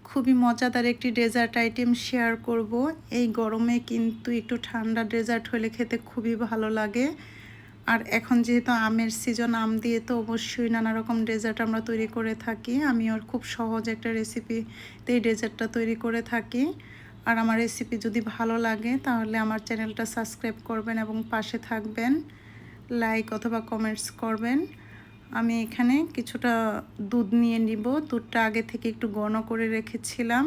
খুবই মজাদার একটি ডেজার্ট আইটেম শেয়ার করব। এই গরমে কিন্তু একটু ঠান্ডা ডেজার্ট হলে খেতে খুবই ভালো লাগে। আর এখন যেহেতু আমের সিজন, আম দিয়ে তো অবশ্যই নানা রকম ডেজার্ট আমরা তৈরি করে থাকি। আমি ওর খুব সহজ একটা রেসিপিতে এই ডেজার্টটা তৈরি করে থাকি। আর আমার রেসিপি যদি ভালো লাগে তাহলে আমার চ্যানেলটা সাবস্ক্রাইব করবেন এবং পাশে থাকবেন, লাইক অথবা কমেন্টস করবেন। আমি এখানে কিছুটা দুধ নিয়ে নিব। দুধটা আগে থেকে একটু ঘন করে রেখেছিলাম।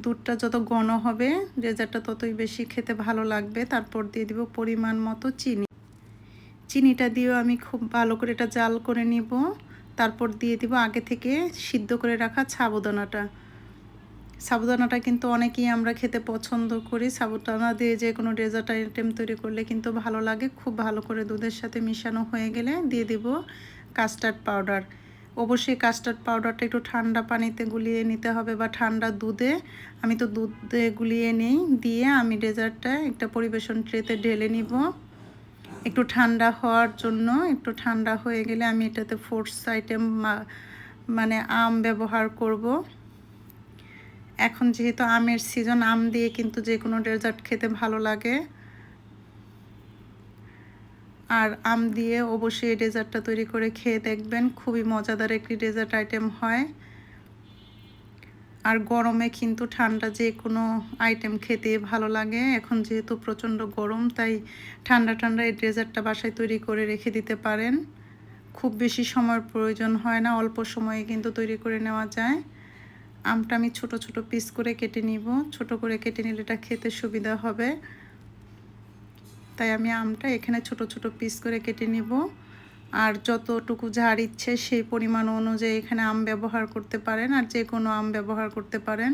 দুধটা যত ঘন হবে ডেজার্টটা ততই বেশি খেতে ভালো লাগবে। তারপর দিয়ে দিব পরিমাণ মতো চিনি। চিনিটা দিয়েও আমি খুব ভালো করে এটা জাল করে নিব। তারপর দিয়ে দিব আগে থেকে সিদ্ধ করে রাখা সাবুদানাটা। সাবুদানাটা কিন্তু অনেকেই আমরা খেতে পছন্দ করি। সাবুদানা দিয়ে যে কোনো ডেজার্ট আইটেম তৈরি করলে কিন্তু ভালো লাগে। খুব ভালো করে দুধের সাথে মিশানো হয়ে গেলে দিয়ে দিব কাস্টার্ড পাউডার। অবশ্যই কাস্টার্ড পাউডারটা একটু ঠান্ডা পানিতে গুলিয়ে নিতে হবে বা ঠান্ডা দুধে। আমি তো দুধে গুলিয়ে নেই। দিয়ে আমি ডেজার্টটা একটা পরিবেশন ট্রেতে ঢেলে নিব একটু ঠান্ডা হওয়ার জন্য। একটু ঠান্ডা হয়ে গেলে আমি এটাতে ফ্রুটস আইটেম মানে আম ব্যবহার করব। এখন যেহেতু আমের সিজন, আম দিয়ে কিন্তু যে কোনো ডেজার্ট খেতে ভালো লাগে। আর আম দিয়ে অবশ্যই এই ডেজার্টটা তৈরি করে খেয়ে দেখবেন, খুবই মজাদার একটি ডেজার্ট আইটেম হয়। আর গরমে কিন্তু ঠান্ডা যে কোনো আইটেম খেতে ভালো লাগে। এখন যেহেতু প্রচণ্ড গরম, তাই ঠান্ডা ঠান্ডা এই ডেজার্টটা বাসায় তৈরি করে রেখে দিতে পারেন। খুব বেশি সময়ের প্রয়োজন হয় না, অল্প সময়ে কিন্তু তৈরি করে নেওয়া যায়। আমটা আমি ছোট ছোট পিস করে কেটে নিব। ছোট করে কেটে নিলে এটা খেতে সুবিধা হবে, তাই আমি আমটা এখানে ছোট ছোট পিস করে কেটে নিব। আর যতটুকু ঝাড় ইচ্ছে সেই পরিমাণ অনুযায়ী এখানে আম ব্যবহার করতে পারেন, আর যে কোনো আম ব্যবহার করতে পারেন।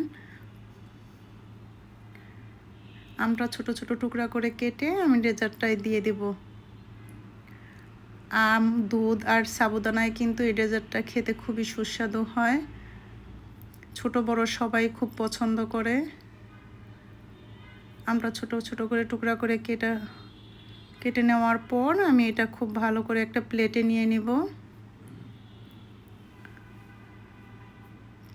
আমটা ছোট ছোট টুকরা করে কেটে আমি ডেজার্টটায় দিয়ে দেব। আম, দুধ আর সাবুদানায় কিন্তু এই ডেজার্টটা খেতে খুবই সুস্বাদু হয়। ছোট বড় সবাই খুব পছন্দ করে। আমরা ছোট ছোট করে টুকরা করে কেটে নেওয়ার পর আমি এটা খুব ভালো করে একটা প্লেটে নিয়ে নিব।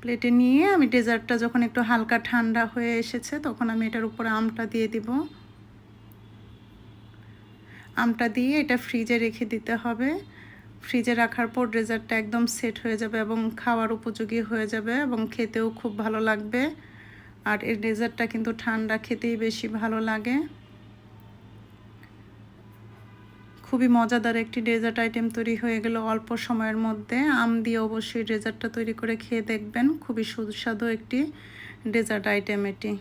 প্লেটে নিয়ে আমি ডেজার্টটা যখন একটু হালকা ঠান্ডা হয়ে এসেছে তখন আমি এটার উপরে আমটা দিয়ে দিব। আমটা দিয়ে এটা ফ্রিজে রেখে দিতে হবে। ফ্রিজে রাখার পর ডেজার্টটা একদম সেট হয়ে যাবে এবং খাওয়ার উপযোগী হয়ে যাবে এবং খেতেও খুব ভালো লাগবে। আর এই ডেজার্টটা কিন্তু ঠান্ডা খেতেই বেশি ভালো লাগে। খুবই মজাদার একটি ডেজার্ট আইটেম তৈরি হয়ে গেল অল্প সময়ের মধ্যে। আম দিয়ে অবশ্যই ডেজার্টটা তৈরি করে খেয়ে দেখবেন, খুবই সুস্বাদু একটি ডেজার্ট আইটেম এটি।